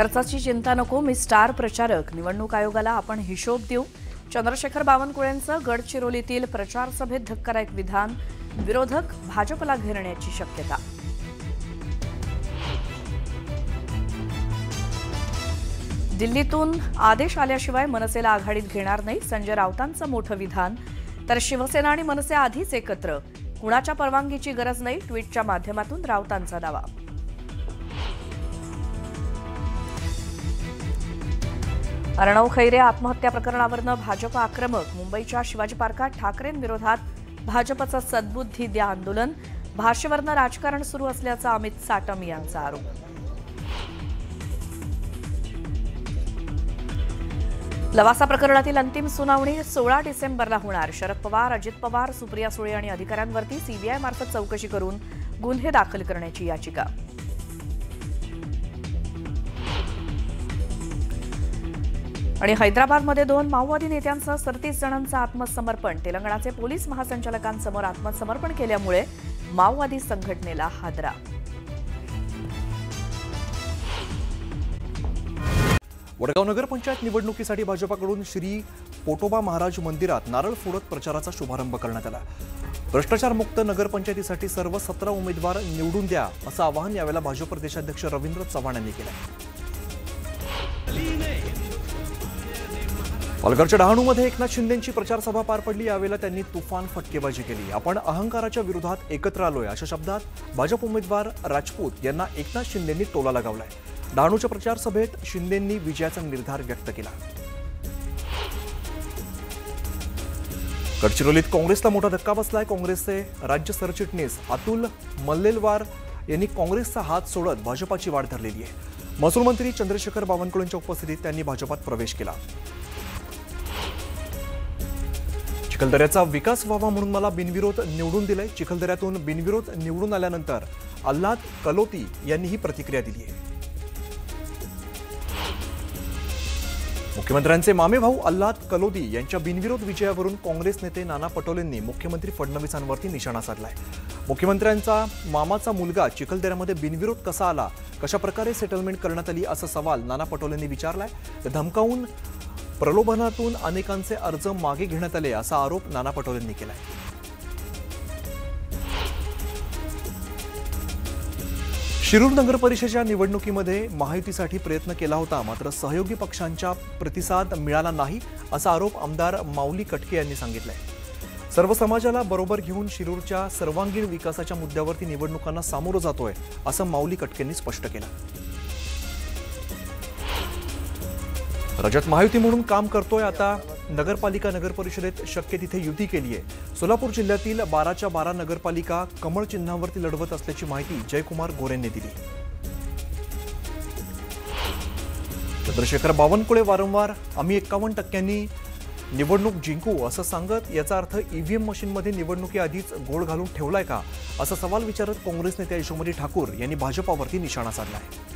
खर्चाची चिंता नको, मी स्टार प्रचारक, निवडणूक आयोगाला आपण हिशोब देऊ. चंद्रशेखर बावनकुळेंचं गडचिरोलीतील प्रचार सभेत धक्कादायक विधान, विरोधक भाजपला घेरण्याची शक्यता. दिल्लीतून आदेश आल्याशिवाय मनसेला आघाडीत घेणार नाही, संजय राऊतांचं मोठं विधान. तर शिवसेना आणि मनसे आधीच एकत्र, कुणाच्या परवानगीची गरज नाही, ट्विटच्या माध्यमातून राऊतांचा दावा. अर्णव खैरे आत्महत्या प्रकरणावरनं भाजप आक्रमक. मुंबईच्या शिवाजी पार्कात ठाकरेंविरोधात भाजपचं सद्बुद्धी द्या आंदोलन. भाषेवरनं राजकारण सुरू असल्याचा अमित साटम यांचा आरोप. लवासा प्रकरणातील अंतिम सुनावणी 16 डिसेंबरला होणार. शरद पवार, अजित पवार, सुप्रिया सुळे आणि अधिकाऱ्यांवरती सीबीआय मार्फत चौकशी करून गुन्हे दाखल करण्याची याचिका. आणि हैदराबादमध्ये 2 माओवादी नेत्यांसह 37 जणांचं आत्मसमर्पण. तेलंगणाचे पोलीस महासंचालकांसमोर आत्मसमर्पण केल्यामुळे माओवादी संघटनेला हादरा. वडगाव नगरपंचायत निवडणुकीसाठी भाजपाकडून श्री पोटोबा महाराज मंदिरात नारळ फोडत प्रचाराचा शुभारंभ करण्यात आला. भ्रष्टाचारमुक्त नगरपंचायतीसाठी सर्व 17 उमेदवार निवडून द्या असं आवाहन यावेळेला भाजप प्रदेशाध्यक्ष रवींद्र चव्हाण यांनी केलं. पालघरच्या डहाणूमध्ये एकनाथ शिंदेंची प्रचारसभा पार पडली. यावेळेला त्यांनी तुफान फटकेबाजी केली. आपण अहंकाराच्या विरोधात एकत्र आलोय अशा शब्दात भाजप उमेदवार राजपूत यांना एकनाथ शिंदेंनी टोला लगावलाय. डहाणूच्या प्रचार सभेत शिंदेंनी विजयाचा निर्धार व्यक्त केला. गडचिरोलीत काँग्रेसला मोठा धक्का बसलाय. काँग्रेसचे राज्य सरचिटणीस अतुल मल्लेलवार यांनी काँग्रेसचा हात सोडत भाजपाची वाट धरलेली आहे. महसूल मंत्री चंद्रशेखर बावनकुळेंच्या उपस्थितीत त्यांनी भाजपात प्रवेश केला. चिखलदऱ्याचा विकास व्हावा म्हणून मला बिनविरोध निवडून दिलंय. चिखलदऱ्यातून बिनविरोध निवडून आल्यानंतर अल्लाद कलोती यांनी ही प्रतिक्रिया दिली आहे. मुख्यमंत्र्यांचे मामे भाऊ अल्लाद कलोदी यांच्या बिनविरोध विजयावरून काँग्रेस नेते नाना पटोलेंनी मुख्यमंत्री फडणवीसांवरती निशाणा साधलाय. मुख्यमंत्र्यांचा मामाचा मुलगा चिखलदऱ्यामध्ये बिनविरोध कसा आला, कशा प्रकारे सेटलमेंट करण्यात आली असा सवाल नाना पटोलेंनी विचारलाय. धमकावून प्रलोभनातून अनेकांचे अर्ज मागे घेण्यात आले असा आरोप नाना पटोलेंनी केलाय. शिरूर नगर परिषदेच्या निवडणुकीमध्ये महायुतीसाठी प्रयत्न केला होता, मात्र सहयोगी पक्षांचा प्रतिसाद मिळाला नाही असा आरोप आमदार माऊली कटके यांनी सांगितलाय. सर्व समाजाला बरोबर घेऊन शिरूरच्या सर्वांगीण विकासाच्या मुद्द्यावरती निवडणुकांना सामोरं जातोय असं माऊली कटकेंनी स्पष्ट केलं. राज्यात महायुती म्हणून काम करतोय. आता नगरपालिका नगर परिषदेत शक्य तिथे युती केली आहे. सोलापूर जिल्ह्यातील 12च्या 12 नगरपालिका कमळ चिन्हावरती लढवत असल्याची माहिती जयकुमार गोरेंनी दिली. चंद्रशेखर बावनकुळे वारंवार आम्ही 51% निवडणूक जिंकू असं सांगत याचा अर्थ ईव्हीएम मशीनमध्ये निवडणुकीआधीच गोळ घालून ठेवलाय का असा सवाल विचारत काँग्रेस नेते यशोमती ठाकूर यांनी भाजपावरती निशाणा साधलाय.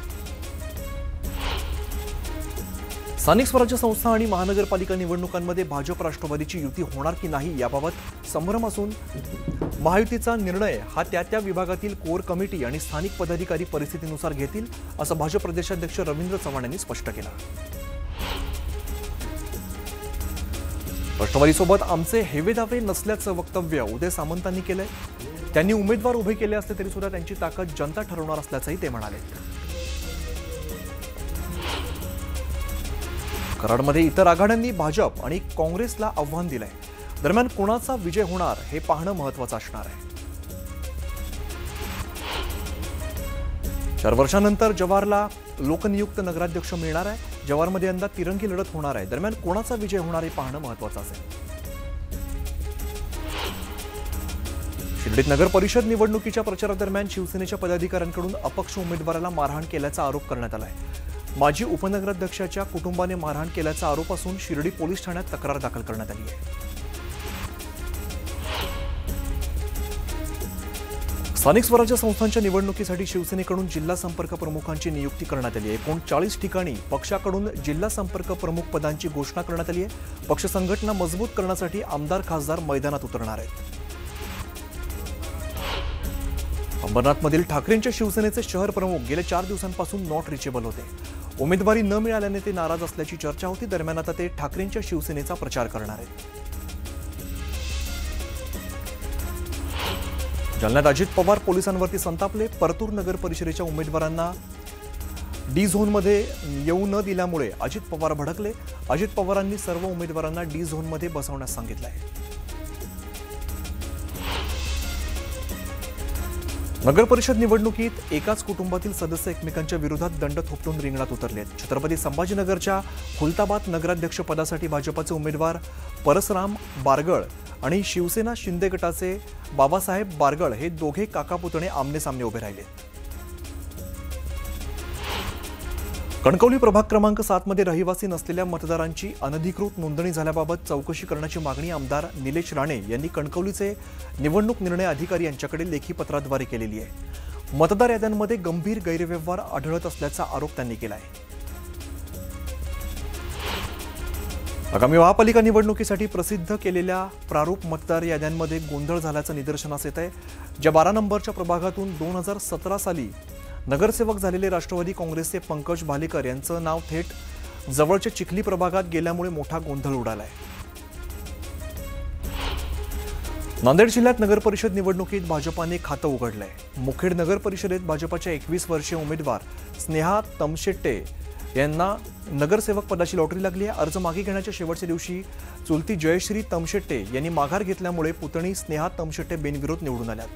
स्थानिक स्वराज्य संस्था आणि महानगरपालिका निवडणुकांमध्ये भाजप राष्ट्रवादीची युती होणार की नाही याबाबत संभ्रम असून महायुतीचा निर्णय हा त्या विभागातील कोर कमिटी आणि स्थानिक पदाधिकारी परिस्थितीनुसार घेतील असं भाजप प्रदेशाध्यक्ष रवींद्र चव्हाण यांनी स्पष्ट केलं. राष्ट्रवादीसोबत आमचे हेवेदावे नसल्याचं वक्तव्य उदय सामंतांनी केलंय. त्यांनी उमेदवार उभे केले असले तरी सुद्धा त्यांची ताकद जनता ठरवणार असल्याचंही ते म्हणाले. कराडमध्ये इतर आघाड्यांनी भाजप आणि काँग्रेसला आव्हान दिलंय. दरम्यान कोणाचा विजय होणार हे पाहणं महत्त्वाचं असणार आहे. 4 वर्षांनंतर जव्हारला लोकनियुक्त नगराध्यक्ष मिळणार आहे. जव्हारमध्ये यंदा तिरंगी लढत होणार आहे. दरम्यान कोणाचा विजय होणार हे पाहणं महत्त्वाचं असेल. शिर्डीत नगर परिषद निवडणुकीच्या प्रचारादरम्यान शिवसेनेच्या पदाधिकाऱ्यांकडून अपक्ष उमेदवाराला मारहाण केल्याचा आरोप करण्यात आलाय. माजी उपनगराध्यक्षाच्या कुटुंबाने मारहाण केल्याचा आरोप असून शिर्डी पोलीस ठाण्यात तक्रार दाखल करण्यात आली आहे. स्थानिक स्वराज्य संस्थांच्या निवडणुकीसाठी शिवसेनेकडून जिल्हा संपर्क प्रमुखांची नियुक्ती करण्यात आली आहे. एकूण 40 ठिकाणी पक्षाकडून जिल्हा संपर्क प्रमुख पदांची घोषणा करण्यात आली आहे. पक्ष संघटना मजबूत करण्यासाठी आमदार खासदार मैदानात उतरणार आहेत. अंबरनाथमधील ठाकरेंच्या शिवसेनेचे शहर प्रमुख गेल्या 4 दिवसांपासून नॉट रिचेबल होते. उमेदवारी न मिळाल्याने ते नाराज असल्याची चर्चा होती. दरम्यान आता ते ठाकरेंच्या शिवसेनेचा प्रचार करणार आहेत. जालन्यात अजित पवार पोलिसांवरती संतापले. परतूर नगर परिषदेच्या उमेदवारांना डी झोनमध्ये येऊ न दिल्यामुळे अजित पवार भडकले. अजित पवारांनी सर्व उमेदवारांना डी झोनमध्ये बसवण्यास सांगितलं आहे. नगर परिषद निवडणुकीत एकाच कुटुंबातील सदस्य एकमेकांच्या विरोधात दंड थोपटून रिंगणात उतरलेत. छत्रपती संभाजीनगरच्या खुलताबाद नगराध्यक्ष पदासाठी भाजपाचे उमेदवार परसराम बारगळ आणि शिवसेना शिंदे गटाचे बाबासाहेब बारगळ हे दोघे काकापुतणे आमने सामने उभे राहिले. कणकवली प्रभाग क्रमांक 7 मध्ये रहिवासी नसलेल्या मतदारांची अनधिकृत नोंदणी झाल्याबाबत चौकशी करण्याची मागणी आमदार निलेश राणे यांनी कणकवलीचे निवडणूक निर्णय अधिकारी यांच्याकडे लेखी पत्राद्वारे केलेली आहे. मतदार याद्यांमध्ये गंभीर गैरव्यवहार आढळत असल्याचा आरोप त्यांनी केला आहे. आगामी महापालिका निवडणुकीसाठी प्रसिद्ध केलेल्या प्रारूप मतदार याद्यांमध्ये गोंधळ झाल्याचं निदर्शनास येत आहे. ज्या 12 नंबरच्या प्रभागातून 2017 साली नगरसेवक झालेले राष्ट्रवादी काँग्रेसचे पंकज भालेकर यांचं नाव थेट जवळच्या चिखली प्रभागात गेल्यामुळे मोठा गोंधळ उडालाय. नांदेड जिल्ह्यात नगर परिषद निवडणुकीत भाजपाने खातं उघडलंय. मुखेड नगर परिषदेत भाजपाच्या 21 वर्षीय उमेदवार स्नेहा तमशेट्टे यांना नगरसेवक पदाची लॉटरी लागली आहे. अर्ज मागे घेण्याच्या शेवटच्या दिवशी चुलती जयश्री तमशेट्टे यांनी माघार घेतल्यामुळे पुतणी स्नेहा तमशेट्टे बिनविरोध निवडून आल्यात.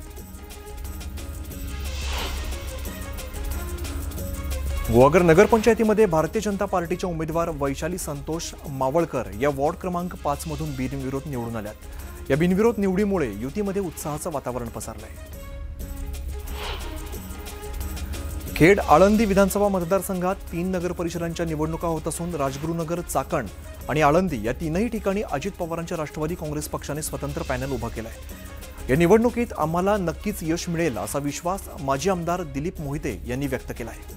गुहागर नगरपंचायतीमध्ये भारतीय जनता पार्टीच्या उमेदवार वैशाली संतोष मावळकर या वॉर्ड क्रमांक 5 मधून बिनविरोध निवडून आल्यात. या बिनविरोध निवडीमुळे युतीमध्ये उत्साहाचं वातावरण पसरलंय. खेड आळंदी विधानसभा मतदारसंघात 3 नगर परिषदांच्या निवडणुका होत असून राजगुरुनगर, चाकण आणि आळंदी या तीनही ठिकाणी अजित पवारांच्या राष्ट्रवादी काँग्रेस पक्षाने स्वतंत्र पॅनल उभा केलाय. या निवडणुकीत आम्हाला नक्कीच यश मिळेल असा विश्वास माजी आमदार दिलीप मोहिते यांनी व्यक्त केला आहे.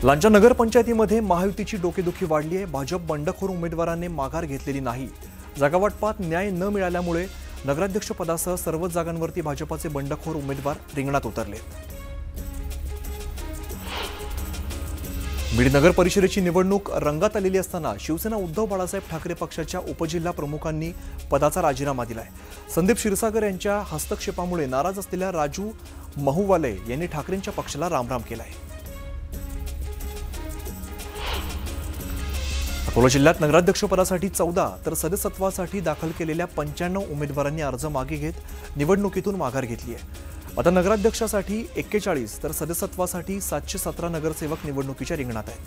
लांजा नगरपंचायतीमध्ये महायुतीची डोकेदुखी वाढली आहे. भाजप बंडखोर उमेदवारांनी माघार घेतलेली नाही. जागावाटपात न्याय न मिळाल्यामुळे नगराध्यक्षपदासह सर्वच जागांवरती भाजपाचे बंडखोर उमेदवार रिंगणात उतरले. बीड नगर परिषदेची निवडणूक रंगात आलेली असताना शिवसेना उद्धव बाळासाहेब ठाकरे पक्षाच्या उपजिल्हा प्रमुखांनी पदाचा राजीनामा दिलाय. संदीप क्षीरसागर यांच्या हस्तक्षेपामुळे नाराज असलेल्या राजू महुवाले यांनी ठाकरेंच्या पक्षाला रामराम केलाय. अकोला जिल्ह्यात नगराध्यक्षपदासाठी 14 तर सदस्यत्वासाठी दाखल केलेल्या 95 उमेदवारांनी अर्ज मागे घेत निवडणुकीतून माघार घेतली आहे. आता नगराध्यक्षासाठी 41 तर सदस्यत्वासाठी 717 नगरसेवक निवडणुकीच्या रिंगणात आहेत.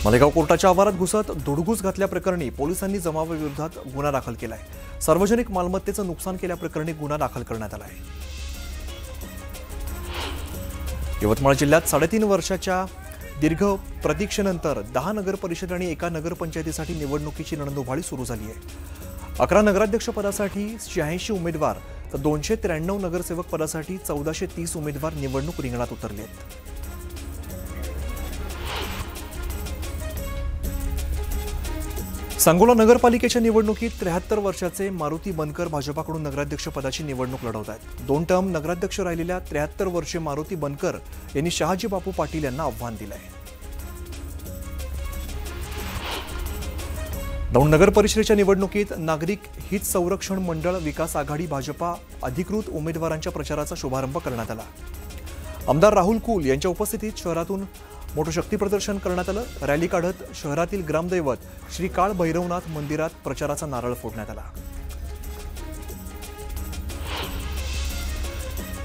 मालेगाव कोर्टाच्या आवारात घुसत धुडगूस घातल्याप्रकरणी पोलिसांनी जमावाविरोधात गुन्हा दाखल केलाय. सार्वजनिक मालमत्तेचं नुकसान केल्याप्रकरणी गुन्हा दाखल करण्यात आला आहे. यवतमाळ जिल्ह्यात 3.5 वर्षाच्या दीर्घ प्रतीक्षेनंतर 10 नगर परिषद आणि 1 नगरपंचायतीसाठी निवडणुकीची रणधुमाळी सुरू झाली आहे. 11 नगराध्यक्ष पदासाठी 86 उमेदवार तर 293 नगरसेवक पदासाठी 1430 उमेदवार निवडणूक रिंगणात उतरले आहेत. सांगोला नगरपालिकेच्या निवडणुकीत 73 वर्षाचे मारुती बनकर भाजपाकडून नगराध्यक्ष पदाची निवडणूक लढवत आहेत. 2 टर्म नगराध्यक्ष राहिलेल्या 73 वर्षीय मारुती बनकर यांनी शहाजी बापू पाटील यांना आव्हान दिलं आहे. दौंड नगर परिषदेच्या निवडणुकीत नागरिक हित संरक्षण मंडळ विकास आघाडी भाजपा अधिकृत उमेदवारांच्या प्रचाराचा शुभारंभ करण्यात आला. आमदार राहुल कुल यांच्या उपस्थितीत शहरातून मोठं शक्ती प्रदर्शन करण्यात आलं. रॅली काढत शहरातील ग्रामदैवत श्री काळ भैरवनाथ मंदिरात प्रचाराचा नारळ फोडण्यात आला.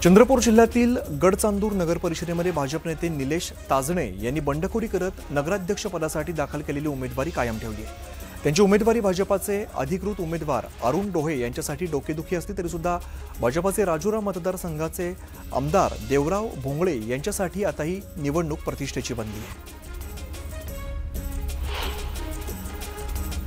चंद्रपूर जिल्ह्यातील गडचांदूर नगर परिषदेमध्ये भाजप नेते निलेश ताजणे यांनी बंडखोरी करत नगराध्यक्ष पदासाठी दाखल केलेली उमेदवारी कायम ठेवली आहे. त्यांची उमेदवारी भाजपाचे अधिकृत उमेदवार अरुण डोहे यांच्यासाठी डोकेदुखी असली तरी सुद्धा भाजपाचे राजुरा मतदारसंघाचे आमदार देवराव भोंगळे यांच्यासाठी आता ही निवडणूक प्रतिष्ठेची बनली आहे.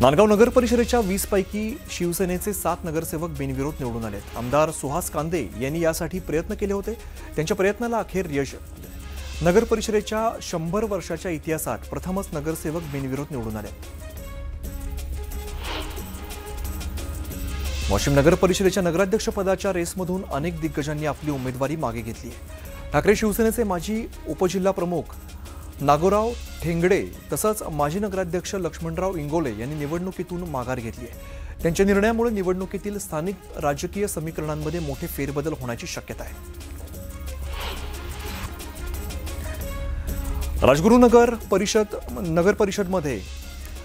नांदगाव नगर परिषदेच्या 20 पैकी शिवसेनेचे 7 नगरसेवक बिनविरोध निवडून आलेत. आमदार सुहास कांदे यांनी यासाठी प्रयत्न केले होते. त्यांच्या प्रयत्नाला अखेर यश आले. नगर परिषदेच्या 100 वर्षाच्या इतिहासात प्रथमच नगरसेवक बिनविरोध निवडून आले. वाशिम नगर परिषदेच्या नगराध्यक्ष पदाच्या रेसमधून अनेक दिग्गजांनी आपली उमेदवारी मागे घेतली आहे। ठाकरे शिवसेनेचे माजी उपजिल्हा प्रमुख नागोराव ठेंगडे तसंच माजी नगराध्यक्ष लक्ष्मणराव इंगोले यांनी निवडणुकीतून माघार घेतली आहे। त्यांच्या निर्णयामुळे निवडणुकीतील स्थानिक राजकीय समीकरणांमध्ये मोठे फेरबदल होण्याची शक्यता आहे। राजगुरुनगर नगर परिषदमध्ये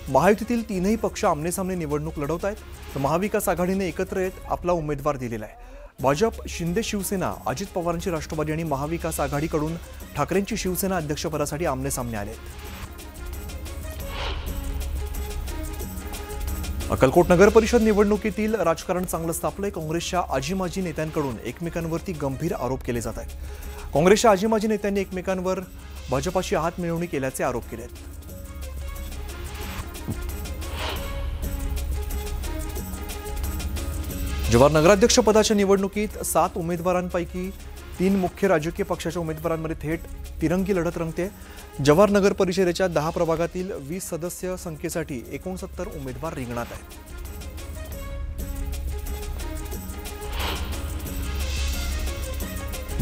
महायुतीतील तीनही पक्ष आमनेसामने निवडणूक लढवत आहेत, तर महाविकास आघाडीने एकत्र येत आपला उमेदवार दिलेला आहे। भाजप, शिंदे शिवसेना, अजित पवारांची राष्ट्रवादी आणि महाविकास आघाडीकडून ठाकरेंची शिवसेना अध्यक्षपदासाठी आमनेसामने आले। अक्कलकोट नगर परिषद निवडणुकीतील राजकारण चांगलं तापलंय। काँग्रेसच्या आजी-माजी नेत्यांकडून एकमेकांवरती गंभीर आरोप केले जात आहेत। काँग्रेसच्या आजी-माजी नेत्यांनी एकमेकांवर भाजपाशी हात मिळवणी केल्याचे आरोप केले आहेत। जव्हार नगराध्यक्ष पदाच्या निवडणुकीत 7 उमेदवारांपैकी 3 मुख्य राजकीय पक्षाच्या उमेदवारांमध्ये थेट तिरंगी लढत रंगते। जव्हार नगर परिषदेच्या 10 प्रभागातील 20 सदस्य संख्येसाठी 69 उमेदवार रिंगणात आहेत।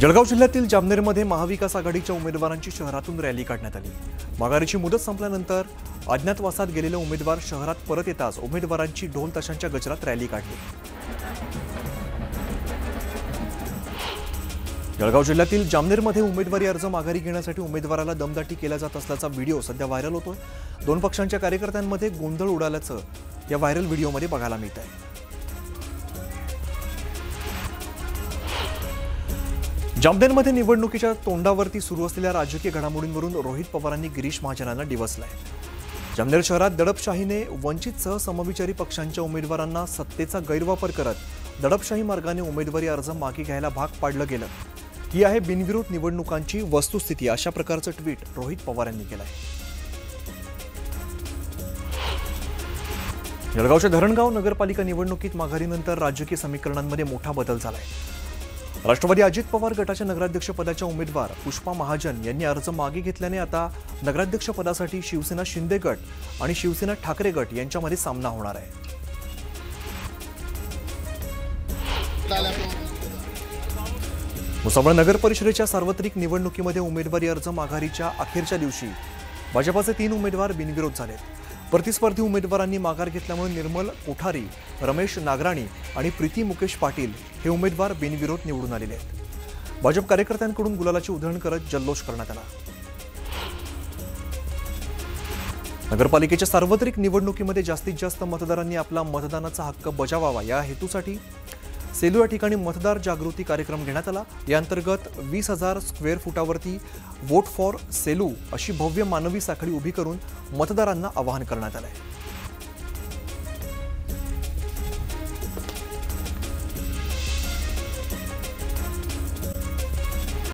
जळगाव जिल्ह्यातील जामनेरमध्ये महाविकास आघाडीच्या उमेदवारांची शहरातून रॅली काढण्यात आली। माघारीची मुदत संपल्यानंतर अज्ञातवासात गेलेले उमेदवार शहरात परत येताच उमेदवारांची ढोल ताशांच्या गजरात रॅली काढली। जळगाव जिल्ह्यातील जामनेरमध्ये उमेदवारी अर्ज माघारी घेण्यासाठी उमेदवाराला दमदाटी केला जात असल्याचा व्हिडिओ सध्या व्हायरल होतोय। 2 पक्षांच्या कार्यकर्त्यांमध्ये गोंधळ उडाल्याचं या व्हायरल व्हिडिओमध्ये बघायला मिळत आहे। जामनेरमध्ये निवडणुकीच्या तोंडावरती सुरू असलेल्या राजकीय घडामोडींवरून रोहित पवारांनी गिरीश महाजनांना डिवचलाय। जामनेर शहरात दडपशाहीने वंचित सह समविचारी पक्षांच्या उमेदवारांना सत्तेचा गैरवापर करत दडपशाही मार्गाने उमेदवारी अर्ज मागे घ्यायला भाग पाडलं गेलं। ही आहे बिनविरोध निवडणुकांची वस्तुस्थिती, अशा प्रकारचं ट्विट रोहित पवार यांनी केलंय। जळगावच्या धरणगाव नगरपालिका निवडणुकीत माघारीनंतर राजकीय समीकरणांमध्ये मोठा बदल झालाय। राष्ट्रवादी अजित पवार गटाच्या नगराध्यक्ष पदाच्या उमेदवार पुष्पा महाजन यांनी अर्ज मागे घेतल्याने आता नगराध्यक्ष पदासाठी शिवसेना शिंदे गट आणि शिवसेना ठाकरे गट यांच्यामध्ये सामना होणार आहे। भुसावळ नगर परिषदेच्या सार्वत्रिक निवडणुकीमध्ये उमेदवारी अर्ज माघारीच्या अखेरच्या दिवशी भाजपाचे 3 उमेदवार बिनविरोध झालेत। प्रतिस्पर्धी उमेदवारांनी माघार घेतल्यामुळे निर्मल कोठारी, रमेश नागराणी आणि प्रीती मुकेश पाटील हे उमेदवार बिनविरोध निवडून आलेले आहेत। भाजप कार्यकर्त्यांकडून गुलालाची उधळण करत जल्लोष करण्यात आला। नगरपालिकेच्या सार्वत्रिक निवडणुकीमध्ये जास्तीत जास्त मतदारांनी आपला मतदानाचा हक्क बजावावा या हेतूसाठी सेलू या ठिकाणी मतदार जागृती कार्यक्रम घेण्यात आला। या अंतर्गत 20,000 स्क्वेअर फुटावरती वोट फॉर सेलू अशी भव्य मानवी साखळी उभी करून मतदारांना आवाहन करण्यात आलं आहे।